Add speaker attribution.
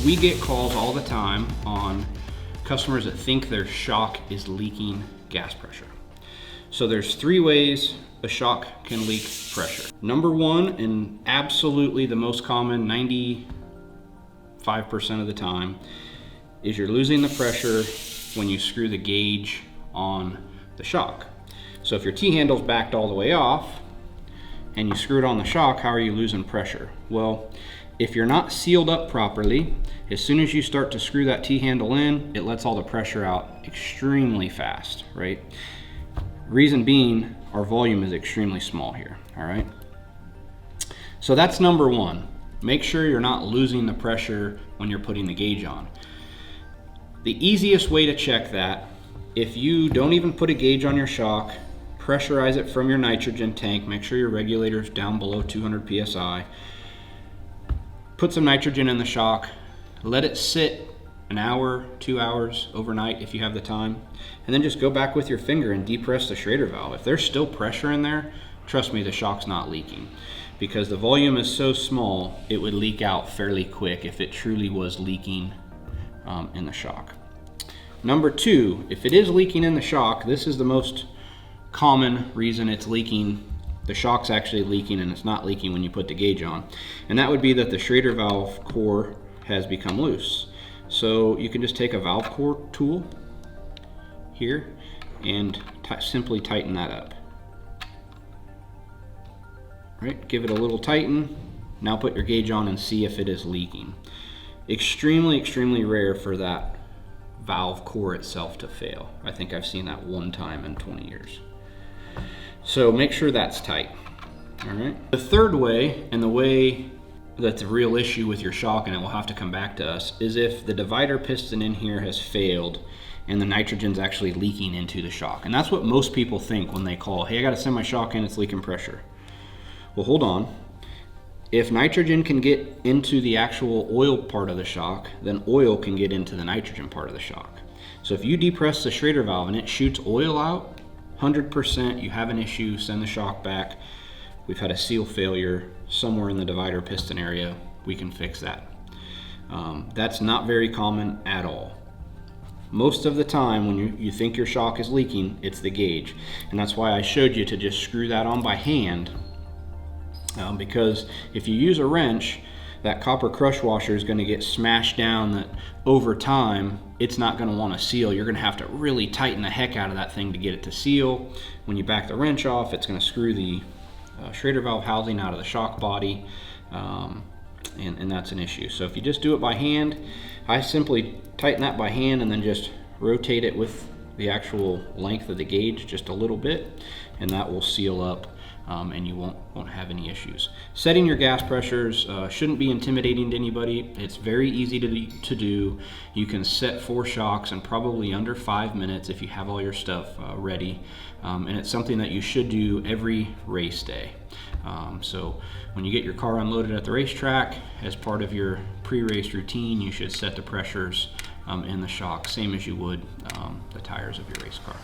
Speaker 1: We get calls all the time on customers that think their shock is leaking gas pressure. So there's 3 ways a shock can leak pressure. Number 1, and absolutely the most common, 95% of the time, is you're losing the pressure when you screw the gauge on the shock. So if your T-handle's backed all the way off and you screw it on the shock, how are you losing pressure? Well, if you're not sealed up properly, as soon as you start to screw that T-handle in, it lets all the pressure out extremely fast, right? Reason being, our volume is extremely small here, all right? So that's number 1. Make sure you're not losing the pressure when you're putting the gauge on. The easiest way to check that, if you don't even put a gauge on your shock, pressurize it from your nitrogen tank, make sure your regulator's down below 200 PSI, put some nitrogen in the shock, let it sit an hour, 2 hours overnight if you have the time, and then just go back with your finger and depress the Schrader valve. If there's still pressure in there, trust me, the shock's not leaking. Because the volume is so small, it would leak out fairly quick if it truly was leaking in the shock. Number 2, if it is leaking in the shock, this is the most common reason it's leaking. The shock's actually leaking and it's not leaking when you put the gauge on. And that would be that the Schrader valve core has become loose. So you can just take a valve core tool here and simply tighten that up. Right, give it a little tighten. Now put your gauge on and see if it is leaking. Extremely, extremely rare for that valve core itself to fail. I think I've seen that 1 time in 20 years. So make sure that's tight, all right? The third way, and the way that's a real issue with your shock, and it will have to come back to us, is if the divider piston in here has failed and the nitrogen's actually leaking into the shock. And that's what most people think when they call, hey, I gotta send my shock in, it's leaking pressure. Well, hold on. If nitrogen can get into the actual oil part of the shock, then oil can get into the nitrogen part of the shock. So if you depress the Schrader valve and it shoots oil out, 100%, you have an issue, send the shock back. We've had a seal failure somewhere in the divider piston area. We can fix that. That's not very common at all. Most of the time when you think your shock is leaking, it's the gauge. And that's why I showed you to just screw that on by hand. Because if you use a wrench, that copper crush washer is going to get smashed down, that over time it's not going to want to seal. You're going to have to really tighten the heck out of that thing to get it to seal. When you back the wrench off, it's going to screw the Schrader valve housing out of the shock body, and that's an issue. So if you just do it by hand, I simply tighten that by hand and then just rotate it with the actual length of the gauge just a little bit, and that will seal up. And you won't have any issues. Setting your gas pressures shouldn't be intimidating to anybody. It's very easy to do. You can set 4 shocks in probably under 5 minutes if you have all your stuff ready. And it's something that you should do every race day. So when you get your car unloaded at the racetrack, as part of your pre-race routine, you should set the pressures in the shock, same as you would the tires of your race car.